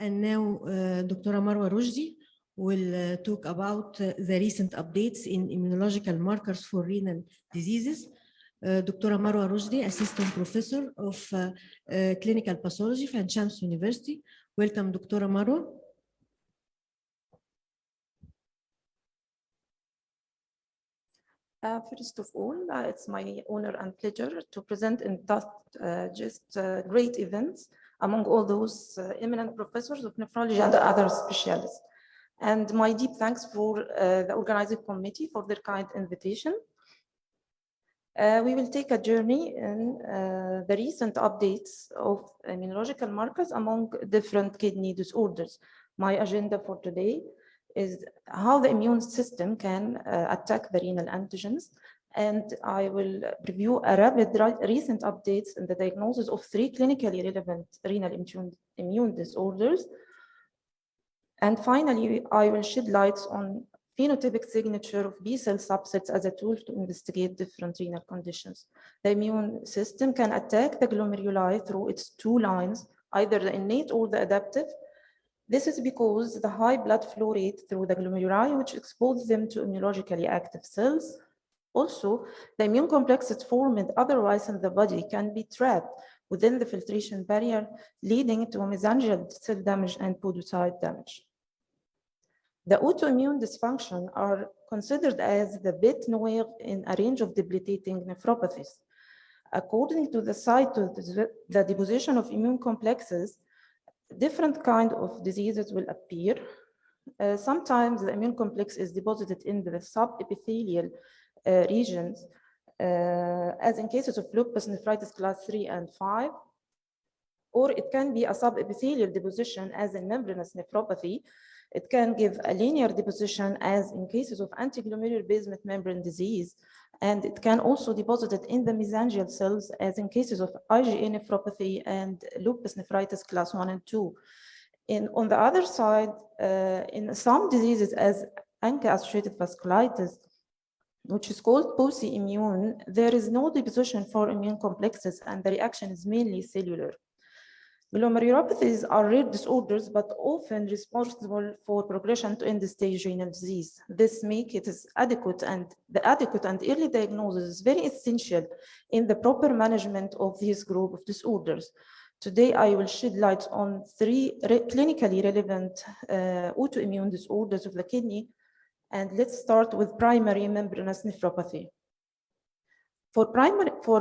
And now Dr. Marwa Rushdy will talk about the recent updates in immunological markers for renal diseases. Dr. Marwa Rushdy, Assistant Professor of Clinical Pathology from Shams University. Welcome, Dr. Marwa. First of all, it's my honor and pleasure to present in that great events among all those eminent professors of nephrology and other specialists. And my deep thanks for the organizing committee for their kind invitation. We will take a journey in the recent updates of immunological markers among different kidney disorders. My agenda for today is how the immune system can attack the renal antigens, and I will review a rapid recent updates in the diagnosis of 3 clinically relevant renal immune disorders. And finally, I will shed light on phenotypic signature of B-cell subsets as a tool to investigate different renal conditions. The immune system can attack the glomeruli through its 2 lines, either the innate or the adaptive. This is because the high blood flow rate through the glomeruli, which exposes them to immunologically active cells. Also, the immune complexes formed otherwise in the body can be trapped within the filtration barrier, leading to mesangial cell damage and podocyte damage. The autoimmune dysfunction are considered as the bête noire in a range of debilitating nephropathies. According to the site of the deposition of immune complexes, different kinds of diseases will appear. Sometimes the immune complex is deposited in the subepithelial regions, as in cases of lupus nephritis class 3 and 5, or it can be a subepithelial deposition as in membranous nephropathy. It can give a linear deposition as in cases of antiglomerular basement membrane disease, and it can also deposit it in the mesangial cells as in cases of IgA nephropathy and lupus nephritis class 1 and 2. On the other side, in some diseases as ANCA-associated vasculitis, which is called post-immune, there is no deposition for immune complexes and the reaction is mainly cellular. Glomerulopathies are rare disorders, but often responsible for progression to end-stage renal disease. This makes it adequate, and the adequate and early diagnosis is very essential in the proper management of this group of disorders. Today, I will shed light on 3 clinically relevant autoimmune disorders of the kidney, and let's start with primary membranous nephropathy. For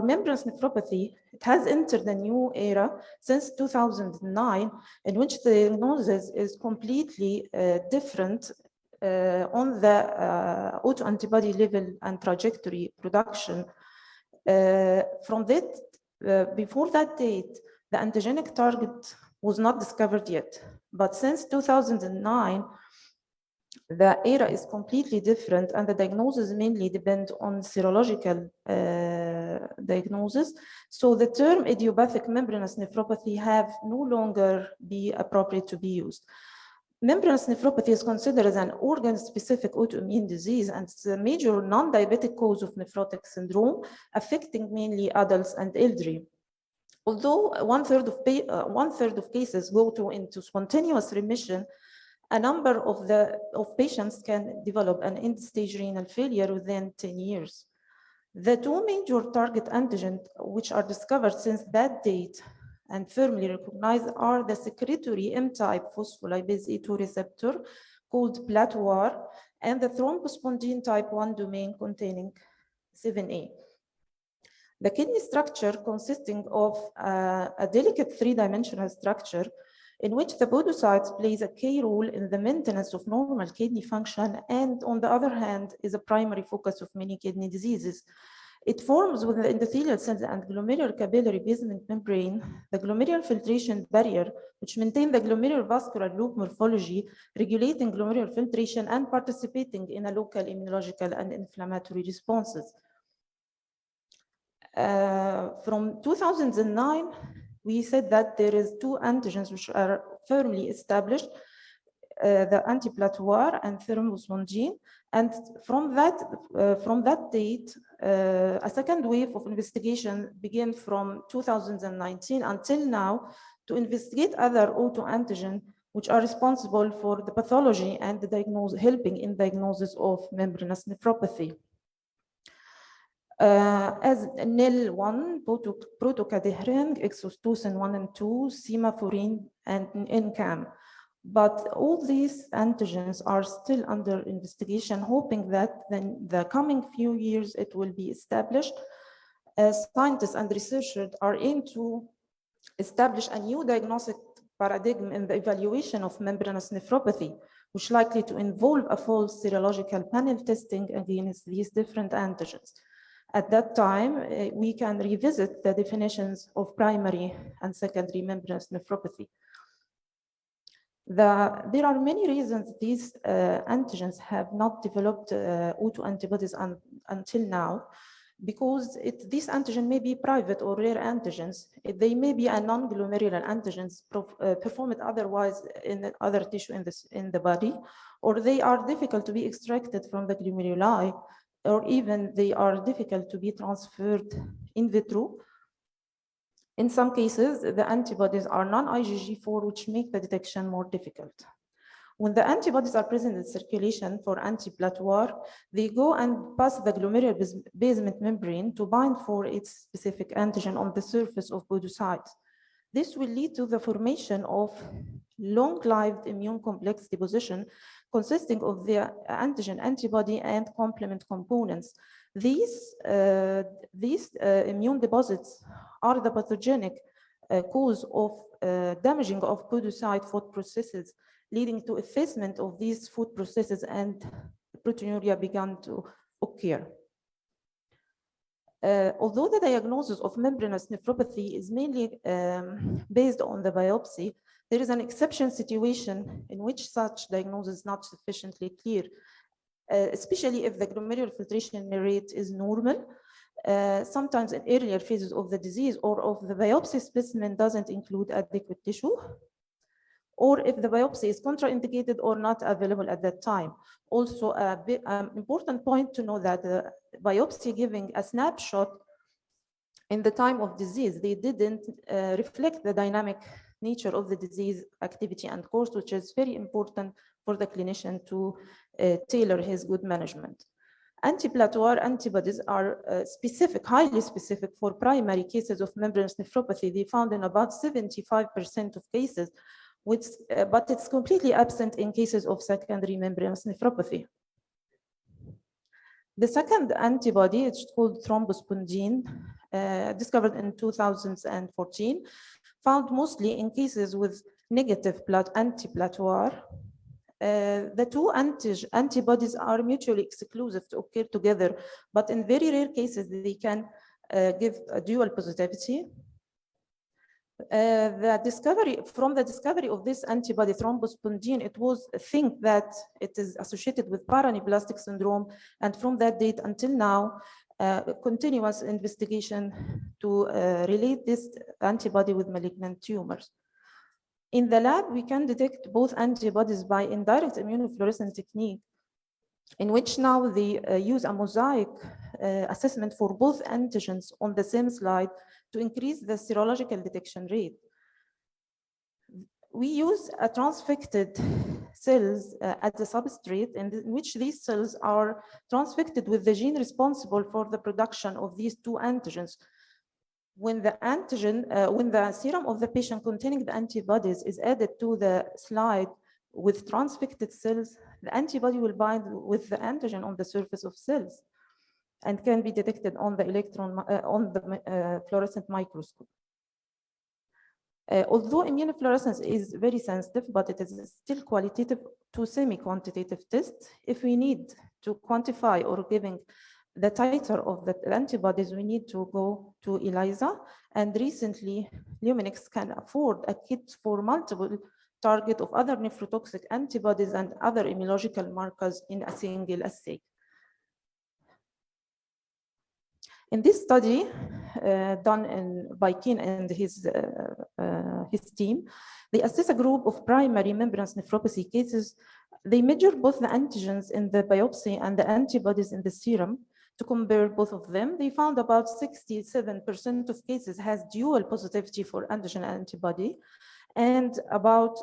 membranous nephropathy, it has entered a new era since 2009, in which the diagnosis is completely different on the autoantibody level and trajectory production. From that, before that date, the antigenic target was not discovered yet. But since 2009, the era is completely different, and the diagnosis mainly depend on serological diagnosis. So the term idiopathic membranous nephropathy have no longer be appropriate to be used. Membranous nephropathy is considered as an organ-specific autoimmune disease, and it's a major non-diabetic cause of nephrotic syndrome, affecting mainly adults and elderly. Although one third of cases go into spontaneous remission, a number of patients can develop an end-stage renal failure within 10 years. The 2 major target antigens which are discovered since that date and firmly recognized are the secretory M-type phospholipase A2 receptor called PLAT1 and the thrombospondin type 1 domain containing 7A. The kidney structure consisting of a delicate 3-dimensional structure in which the podocytes plays a key role in the maintenance of normal kidney function, and on the other hand is a primary focus of many kidney diseases. It forms with the endothelial cells and glomerular capillary basement membrane, the glomerular filtration barrier, which maintain the glomerular vascular loop morphology, regulating glomerular filtration and participating in a local immunological and inflammatory responses. From 2009, we said that there is 2 antigens which are firmly established, the anti-PLAT1 and thrombospondin, and from that date, a second wave of investigation began from 2019 until now to investigate other autoantigens which are responsible for the pathology and the helping in diagnosis of membranous nephropathy. As NIL1, protocadherin, exostosin 1 and 2, semaphorin, and NCAM. But all these antigens are still under investigation, hoping that in the coming few years it will be established. Scientists and researchers are aiming to establish a new diagnostic paradigm in the evaluation of membranous nephropathy, which likely to involve a full serological panel testing against these different antigens. At that time, we can revisit the definitions of primary and secondary membranous nephropathy. There are many reasons these antigens have not developed autoantibodies until now, because these antigens may be private or rare antigens. They may be a non-glomerular antigens performed otherwise in other tissue in the body, or they are difficult to be extracted from the glomeruli, or even they are difficult to be transferred in vitro. In some cases, the antibodies are non-IgG4, which make the detection more difficult. When the antibodies are present in circulation for anti-platelet, they go and pass the glomerular basement membrane to bind for its specific antigen on the surface of podocytes. This will lead to the formation of long-lived immune complex deposition consisting of the antigen, antibody, and complement components. These immune deposits are the pathogenic cause of damaging of podocyte food processes, leading to effacement of these food processes, and proteinuria began to occur. Although the diagnosis of membranous nephropathy is mainly based on the biopsy, there is an exception situation in which such diagnosis is not sufficiently clear, especially if the glomerular filtration rate is normal, sometimes in earlier phases of the disease, or if the biopsy specimen doesn't include adequate tissue, or if the biopsy is contraindicated or not available at that time. Also, an important point to know that the biopsy giving a snapshot in the time of disease, they didn't reflect the dynamic nature of the disease activity and course, which is very important for the clinician to tailor his good management. Anti-platelet antibodies are specific, highly specific for primary cases of membranous nephropathy. They found in about 75% of cases, but it's completely absent in cases of secondary membranous nephropathy. The second antibody, it's called thrombospondin, discovered in 2014, found mostly in cases with negative anti-platelet. The two antibodies are mutually exclusive to occur together, but in very rare cases, they can give a dual positivity. From the discovery of this antibody thrombospondin, it was a thing that it is associated with paraneoplastic syndrome, and from that date until now, continuous investigation to relate this antibody with malignant tumors. In the lab, we can detect both antibodies by indirect immunofluorescence technique, in which now they use a mosaic assessment for both antigens on the same slide to increase the serological detection rate. We use a transfected cells as a substrate, in which these cells are transfected with the gene responsible for the production of these two antigens. When the when the serum of the patient containing the antibodies is added to the slide with transfected cells, the antibody will bind with the antigen on the surface of cells and can be detected on the fluorescent microscope. Although immunofluorescence is very sensitive, but it is still qualitative to semi-quantitative tests. If we need to quantify or giving the titer of the antibodies, we need to go to ELISA. And recently, Luminex can afford a kit for multiple target of other nephrotoxic antibodies and other immunological markers in a single assay. In this study done by Keen and his team, they assess a group of primary membranous nephropathy cases. They measure both the antigens in the biopsy and the antibodies in the serum to compare both of them. They found about 67% of cases has dual positivity for antigen and antibody, And about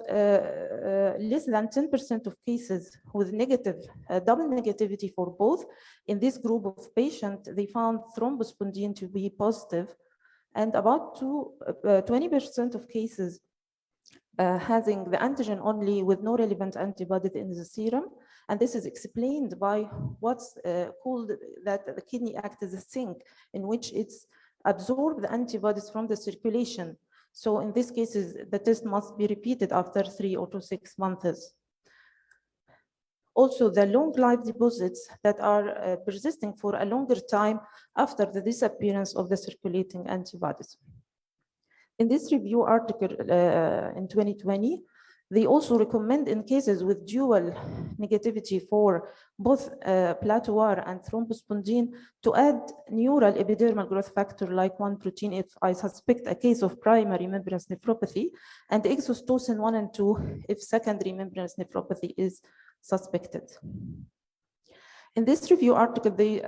less than 10% of cases with negative, double negativity for both. In this group of patients, they found thrombospondine to be positive, and about 20% of cases having the antigen only with no relevant antibodies in the serum. And this is explained by what's called that the kidney acts as a sink in which it's absorbed the antibodies from the circulation. So in these cases, the test must be repeated after 3 or 6 months. Also, the long life deposits that are persisting for a longer time after the disappearance of the circulating antibodies. In this review article in 2020, they also recommend in cases with dual negativity for both platoire and thrombospondine to add neural epidermal growth factor like 1 protein if I suspect a case of primary membranous nephropathy, and exostosin 1 and 2 if secondary membranous nephropathy is suspected. In this review article, they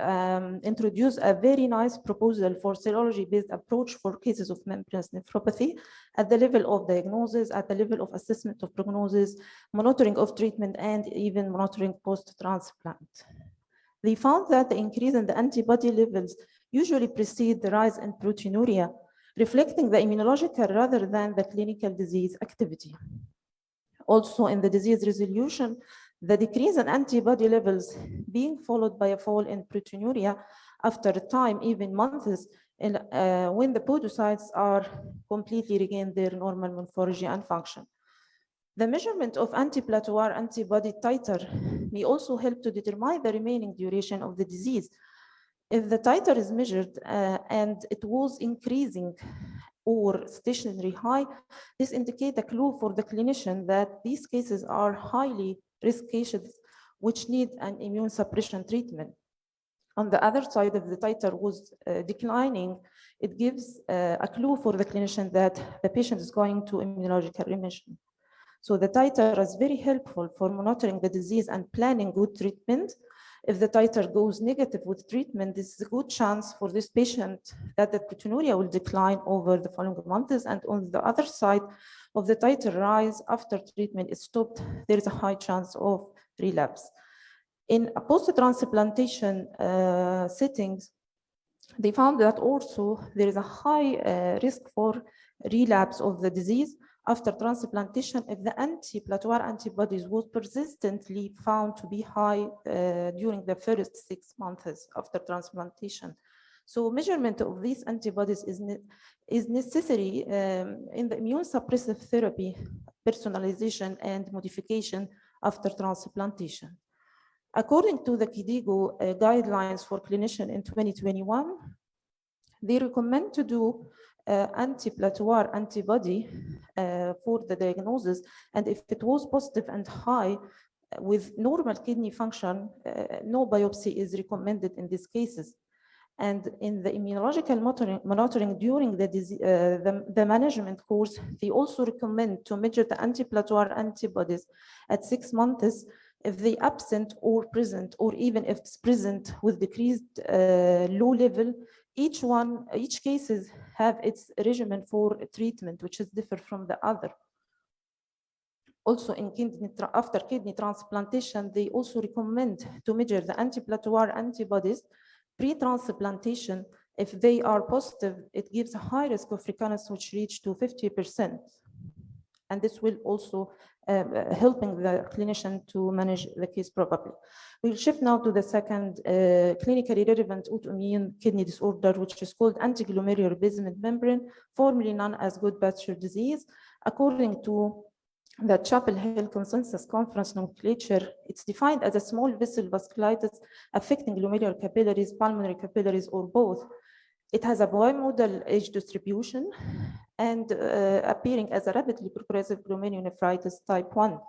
introduce a very nice proposal for serology-based approach for cases of membranous nephropathy at the level of diagnosis, at the level of assessment of prognosis, monitoring of treatment, and even monitoring post-transplant. They found that the increase in the antibody levels usually precede the rise in proteinuria, reflecting the immunological rather than the clinical disease activity. Also, in the disease resolution, the decrease in antibody levels being followed by a fall in proteinuria after time, even months, when the podocytes are completely regained their normal morphology and function. The measurement of antiplatoire antibody titer may also help to determine the remaining duration of the disease. If the titer is measured and it was increasing or stationary high, this indicates a clue for the clinician that these cases are highly risk cases which need an immune suppression treatment. On the other side, if the titer was declining, it gives a clue for the clinician that the patient is going to immunological remission. So the titer is very helpful for monitoring the disease and planning good treatment. If the titer goes negative with treatment, this is a good chance for this patient that the proteinuria will decline over the following months. And on the other side of the titer rise after treatment is stopped, there is a high chance of relapse. In post-transplantation settings, they found that also there is a high risk for relapse of the disease after transplantation if the antiplatoire antibodies was persistently found to be high during the first 6 months after transplantation. So measurement of these antibodies is necessary in the immune suppressive therapy, personalization and modification after transplantation. According to the KDIGO guidelines for clinicians in 2021, they recommend to do antiplatoire antibody for the diagnosis, and if it was positive and high with normal kidney function, no biopsy is recommended in these cases. And in the immunological monitoring during the management course, they also recommend to measure the antiplatoire antibodies at 6 months if they absent or present, or even if it's present with decreased low level. Each cases have its regimen for treatment, which is different from the other. Also, in after kidney transplantation, they also recommend to measure the antiplatoire antibodies pre-transplantation. If they are positive, it gives a high risk of recurrence, which reach to 50%. And this will also helping the clinician to manage the case properly. We'll shift now to the second clinically relevant autoimmune kidney disorder, which is called antiglomerular basement membrane, formerly known as Goodpasture disease. According to the Chapel Hill Consensus Conference nomenclature, it's defined as a small vessel vasculitis affecting glomerular capillaries, pulmonary capillaries, or both. It has a bimodal age distribution and appearing as a rapidly progressive glomerulonephritis type 1.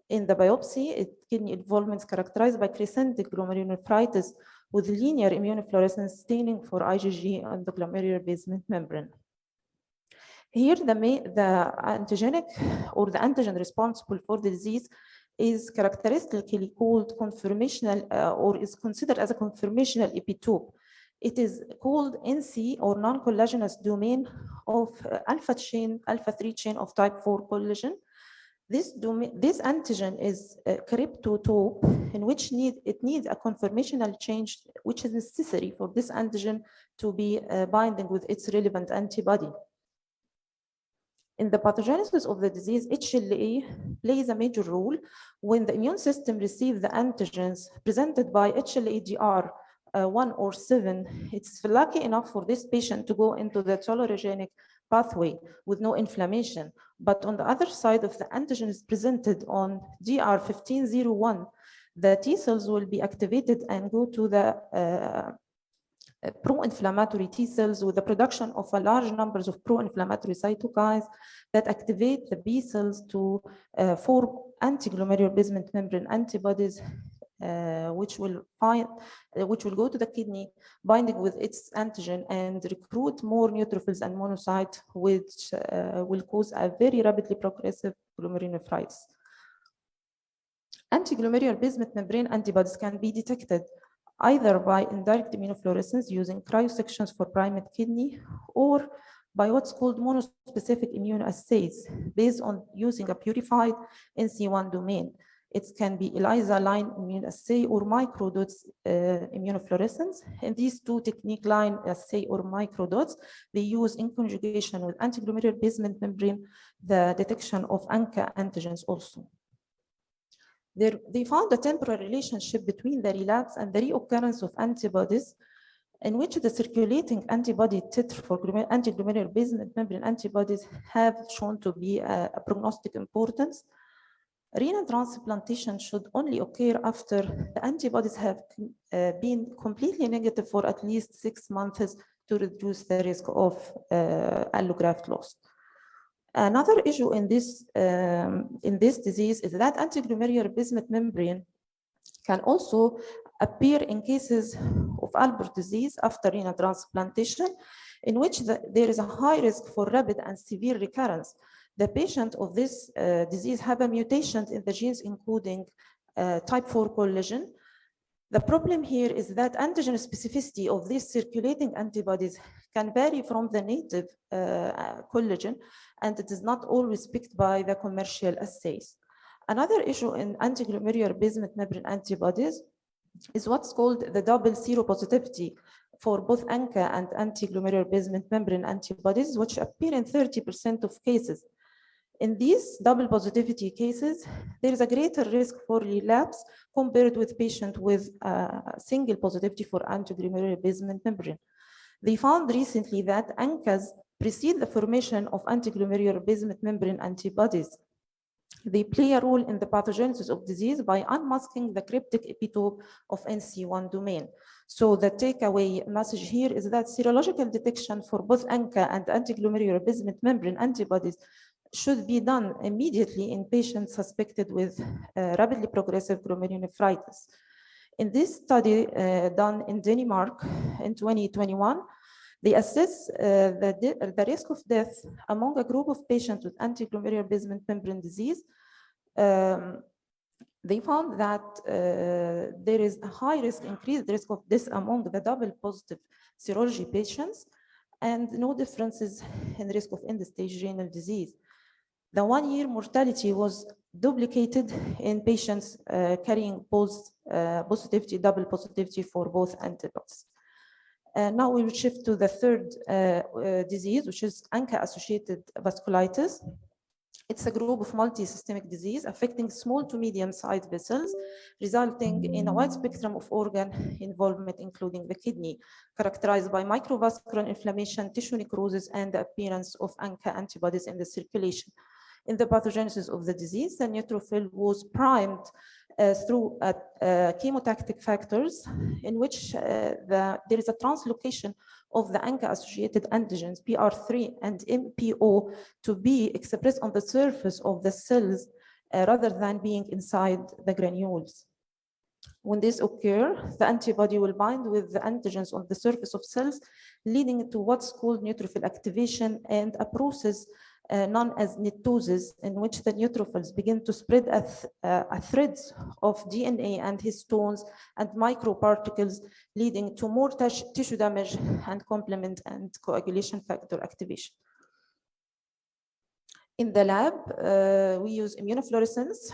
In the biopsy, kidney involvement is characterized by crescentic glomerulonephritis with linear immunofluorescence staining for IgG on the glomerular basement membrane. Here, the antigenic or the antigen responsible for the disease is characteristically called conformational or is considered as a conformational epitope. It is called NC, or non-collagenous domain of alpha 3 chain of type 4 collagen. This antigen is a cryptotope in which it needs a conformational change, which is necessary for this antigen to be binding with its relevant antibody. In the pathogenesis of the disease, HLA plays a major role when the immune system receives the antigens presented by HLA-DR 1 or 7. It's lucky enough for this patient to go into the tolerogenic pathway with no inflammation. But on the other side, if the antigen is presented on DR 1501, the T cells will be activated and go to the pro-inflammatory T cells with the production of a large numbers of pro-inflammatory cytokines that activate the B cells to form anti-glomerular basement membrane antibodies, which will go to the kidney, binding with its antigen and recruit more neutrophils and monocytes, which will cause a very rapidly progressive glomerulonephritis. Anti-glomerular basement membrane antibodies can be detected either by indirect immunofluorescence using cryosections for primate kidney, or by what's called monospecific immunoassays based on using a purified NC1 domain. It can be ELISA line immunoassay or microdots immunofluorescence. And these two technique, line assay or microdots, they use in conjugation with anti-glomerular basement membrane the detection of ANCA antigens also. They found a temporal relationship between the relapse and the reoccurrence of antibodies, in which the circulating antibody titer for anti-glomerular basement membrane antibodies have shown to be a prognostic importance. Renal transplantation should only occur after the antibodies have been completely negative for at least 6 months to reduce the risk of allograft loss. Another issue in this disease is that anti-glomerular basement membrane can also appear in cases of Albert disease after renal transplantation, in which there is a high risk for rapid and severe recurrence. The patient of this disease have a mutation in the genes encoding type 4 collagen. The problem here is that antigen specificity of these circulating antibodies can vary from the native collagen, and it is not always picked by the commercial assays. Another issue in anti-glomerular basement membrane antibodies is what's called the double seropositivity for both ANCA and anti-glomerular basement membrane antibodies, which appear in 30% of cases. In these double positivity cases, there is a greater risk for relapse compared with patients with single positivity for anti-glomerular basement membrane. They found recently that ANCAs precede the formation of anti-glomerular basement membrane antibodies. They play a role in the pathogenesis of disease by unmasking the cryptic epitope of NC1 domain. So the takeaway message here is that serological detection for both ANCA and anti-glomerular basement membrane antibodies should be done immediately in patients suspected with rapidly progressive glomerulonephritis. In this study done in Denmark in 2021, they assess the risk of death among a group of patients with anti-glomerular basement membrane disease. They found that there is a high risk, increased risk of death among the double positive serology patients, and no differences in risk of end-stage renal disease. The 1-year mortality was duplicated in patients carrying both positivity, double positivity for both antibodies. Now we will shift to the third disease, which is ANCA-associated vasculitis. It's a group of multi-systemic disease affecting small to medium-sized vessels, resulting in a wide spectrum of organ involvement, including the kidney, characterized by microvascular inflammation, tissue necrosis, and the appearance of ANCA antibodies in the circulation. In the pathogenesis of the disease, the neutrophil was primed through chemotactic factors, in which there is a translocation of the ANCA-associated antigens PR3 and MPO to be expressed on the surface of the cells rather than being inside the granules. When this occurs, the antibody will bind with the antigens on the surface of cells, leading to what's called neutrophil activation and a process known as netosis, in which the neutrophils begin to spread a threads of DNA and histones and microparticles, leading to more tissue damage and complement and coagulation factor activation. In the lab, we use immunofluorescence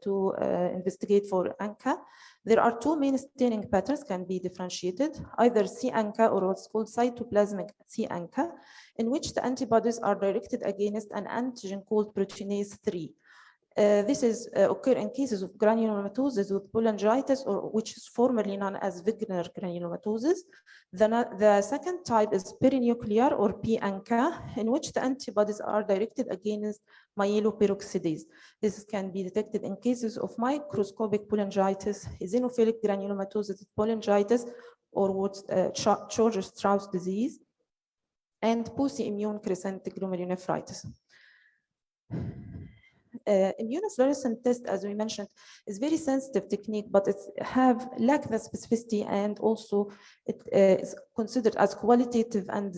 to investigate for ANCA. There are two main staining patterns can be differentiated, either C-ANCA or what's called cytoplasmic C-ANCA, in which the antibodies are directed against an antigen called proteinase 3. This is occur in cases of granulomatosis with cholangitis, or which is formerly known as Wegener granulomatosis. The second type is perinuclear or p-ANCA, in which the antibodies are directed against myeloperoxidase. This can be detected in cases of microscopic cholangitis, eosinophilic granulomatosis with cholangitis, or what's Church-Strauss disease, and post-immune crescentic glomerulonephritis. Immunofluorescent test, as we mentioned, is very sensitive technique, but it lack the specificity, and also it is considered as qualitative and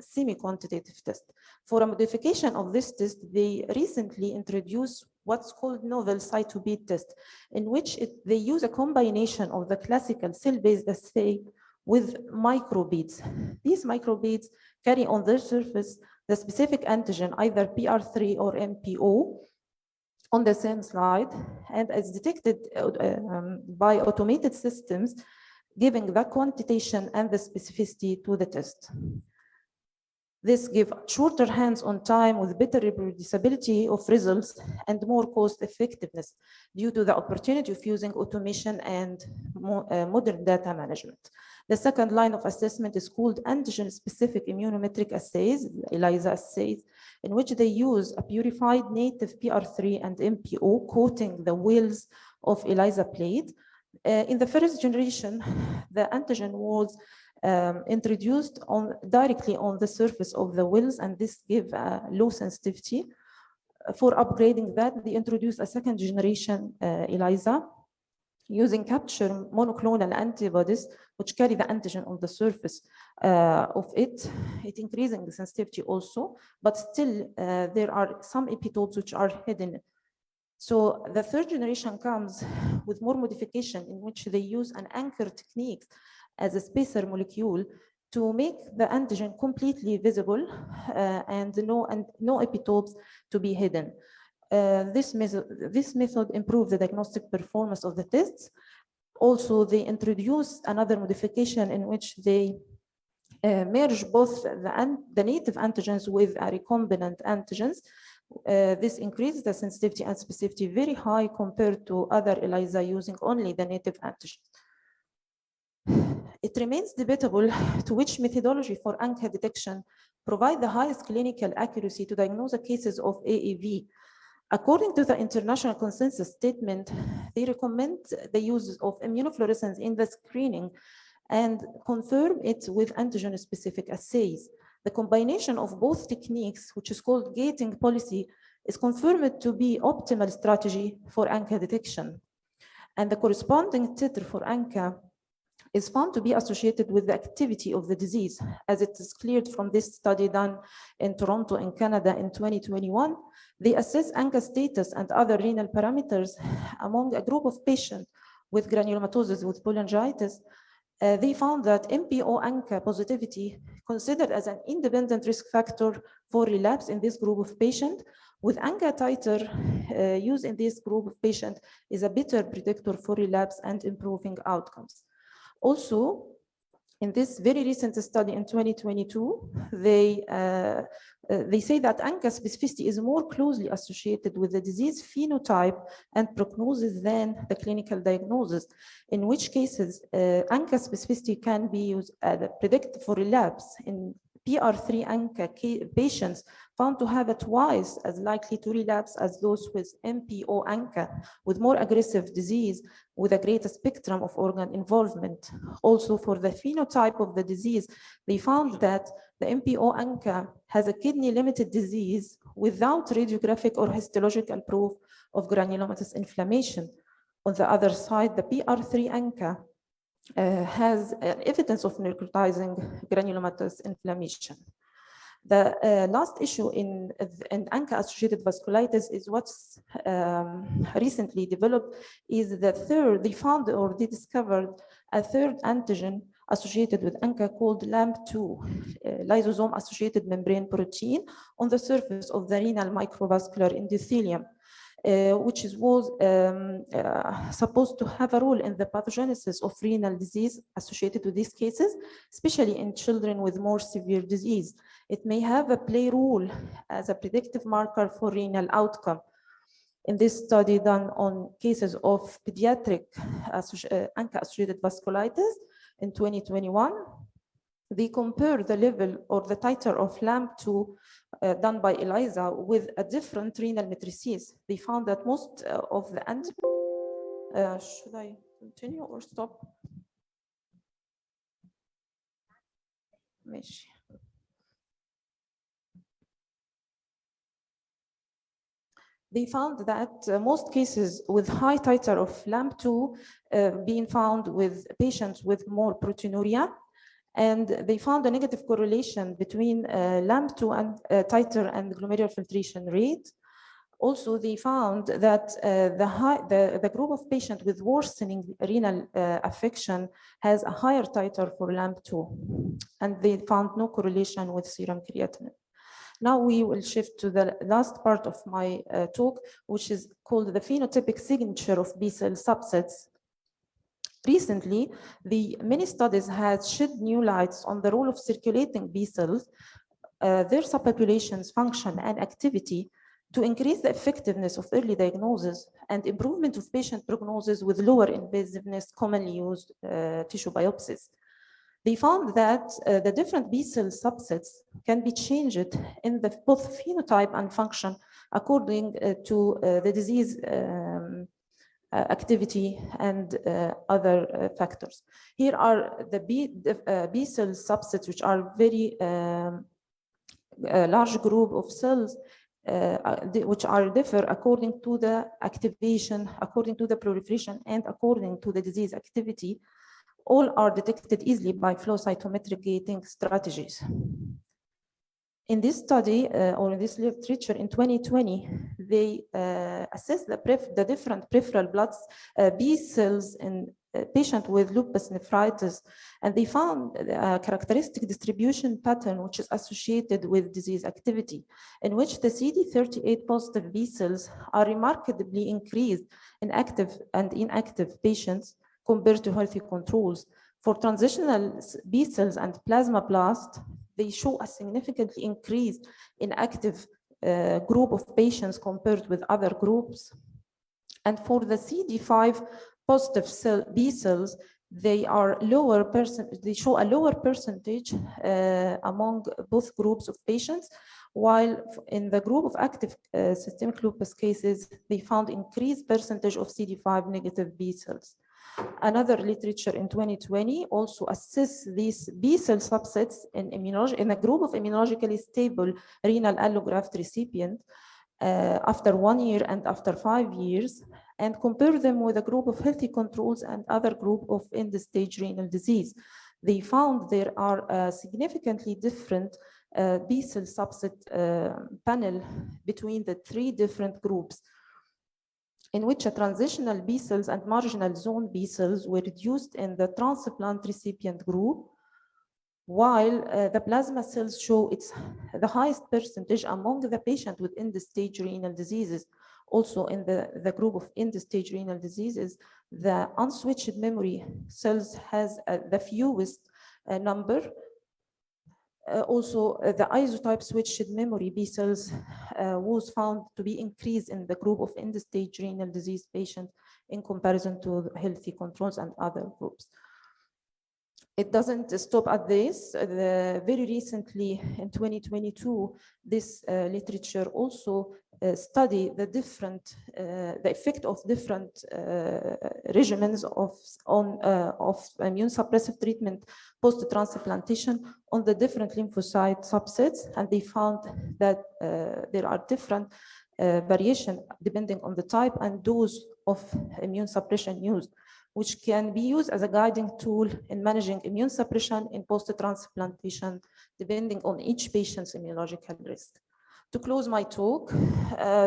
semi-quantitative test. For a modification of this test, they recently introduced what's called novel cytobate test, in which they use a combination of the classical cell-based assay with microbeads. These microbeads carry on their surface the specific antigen, either PR3 or MPO, on the same slide, and is detected by automated systems, giving the quantitation and the specificity to the test. This gives shorter hands-on time with better reproducibility of results and more cost effectiveness due to the opportunity of using automation and modern data management. The second line of assessment is called antigen-specific immunometric assays, ELISA assays, in which they use a purified native PR3 and MPO coating the wheels of ELISA plate. In the first generation, the antigen was introduced directly on the surface of the wheels, and this gave low sensitivity. For upgrading that, they introduced a second generation ELISA using capture monoclonal antibodies, which carry the antigen on the surface of it. It increasing the sensitivity also, but still there are some epitopes which are hidden. So the third generation comes with more modification, in which they use an anchor technique as a spacer molecule to make the antigen completely visible and no epitopes to be hidden. This method improved the diagnostic performance of the tests. Also, they introduced another modification in which they merge both the native antigens with recombinant antigens. This increases the sensitivity and specificity very high compared to other ELISA using only the native antigens. It remains debatable to which methodology for ANCA detection provide the highest clinical accuracy to diagnose the cases of AAV. According to the international consensus statement, they recommend the use of immunofluorescence in the screening and confirm it with antigen-specific assays. The combination of both techniques, which is called gating policy, is confirmed to be optimal strategy for ANCA detection. And the corresponding titer for ANCA is found to be associated with the activity of the disease, as it is cleared from this study done in Toronto in Canada in 2021. They assess ANCA status and other renal parameters among a group of patients with granulomatosis with cholangitis. They found that MPO ANCA positivity considered as an independent risk factor for relapse in this group of patients, with ANCA titer used in this group of patients is a better predictor for relapse and improving outcomes. Also, in this very recent study in 2022, they say that ANCA specificity is more closely associated with the disease phenotype and prognosis than the clinical diagnosis, in which cases ANCA specificity can be used as a predictor for relapse in PR3 ANCA patients found to have it twice as likely to relapse as those with MPO ANCA, with more aggressive disease, with a greater spectrum of organ involvement. Also, for the phenotype of the disease, they found that the MPO ANCA has a kidney-limited disease without radiographic or histological proof of granulomatous inflammation. On the other side, the PR3 ANCA has evidence of necrotizing granulomatous inflammation. The last issue in ANCA-associated vasculitis is what's recently developed is they found or they discovered a third antigen associated with ANCA called LAMP2, lysosome-associated membrane protein, on the surface of the renal microvascular endothelium. Which was supposed to have a role in the pathogenesis of renal disease associated with these cases, especially in children with more severe disease. It may have a play role as a predictive marker for renal outcome. In this study done on cases of pediatric ANCA-associated vasculitis in 2021, they compared the level or the titer of LAMP2 done by ELISA with a different renal matrices. They found that most of the should I continue or stop? ماشي. They found that most cases with high titer of LAMP2 being found with patients with more proteinuria, and they found a negative correlation between LAMP2 and titer and glomerular filtration rate. Also, they found that the group of patients with worsening renal affection has a higher titer for LAMP2, and they found no correlation with serum creatinine. Now we will shift to the last part of my talk, which is called the phenotypic signature of B-cell subsets. Recently, many studies have shed new lights on the role of circulating B cells, their subpopulations, function, and activity to increase the effectiveness of early diagnosis and improvement of patient prognosis with lower invasiveness commonly used tissue biopsies. They found that the different B cell subsets can be changed in both phenotype and function according to the disease activity and other factors. Here are the B cell subsets, which are very large group of cells which are differ according to the activation, according to the proliferation, and according to the disease activity. All are detected easily by flow cytometric gating strategies. In this study, or in this literature in 2020, they assessed the different peripheral blood B cells in patients with lupus nephritis, and they found a characteristic distribution pattern which is associated with disease activity, in which the CD38 positive B cells are remarkably increased in active and inactive patients compared to healthy controls. For transitional B cells and plasmablast, they show a significantly increase in active group of patients compared with other groups. And for the CD5 positive B cells, they show a lower percentage among both groups of patients, while in the group of active systemic lupus cases, they found increased percentage of CD5 negative B cells. Another literature in 2020 also assessed these B cell subsets in a group of immunologically stable renal allograft recipient after 1 year and after 5 years, and compare them with a group of healthy controls and other group of end-stage renal disease. They found there are significantly different B cell subset panel between the 3 different groups, in which a transitional B cells and marginal zone B cells were reduced in the transplant recipient group, while the plasma cells show the highest percentage among the patient with end-stage renal diseases. Also in the group of end-stage renal diseases, the unswitched memory cells has the fewest number. Also, the isotype switched memory B cells was found to be increased in the group of end-stage renal disease patients in comparison to healthy controls and other groups. It doesn't stop at this. Very recently, in 2022, this literature also study the effect of different regimens of immune suppressive treatment post-transplantation on the different lymphocyte subsets, and they found that there are different variation depending on the type and dose of immune suppression used, which can be used as a guiding tool in managing immune suppression in post-transplantation, depending on each patient's immunological risk. To close my talk,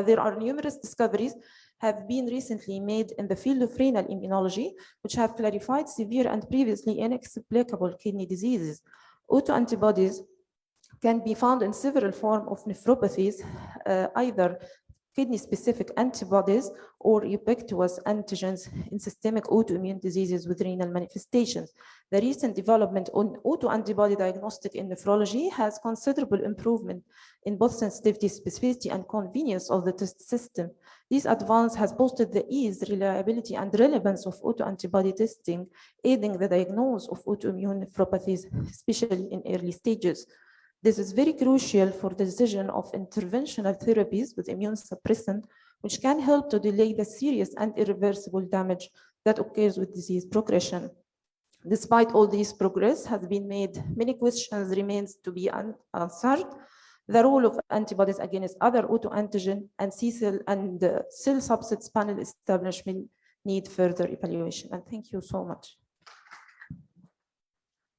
there are numerous discoveries have been recently made in the field of renal immunology, which have clarified severe and previously inexplicable kidney diseases. Autoantibodies can be found in several forms of nephropathies, either kidney-specific antibodies or ubiquitous antigens in systemic autoimmune diseases with renal manifestations. The recent development on autoantibody diagnostic in nephrology has considerable improvement in both sensitivity, specificity, and convenience of the test system. This advance has boosted the ease, reliability, and relevance of autoantibody testing, aiding the diagnosis of autoimmune nephropathies, especially in early stages. This is very crucial for the decision of interventional therapies with immune suppressant, which can help to delay the serious and irreversible damage that occurs with disease progression. Despite all this progress has been made, many questions remains to be unanswered. The role of antibodies against other autoantigen and cell and cell subsets panel establishment need further evaluation. And thank you so much.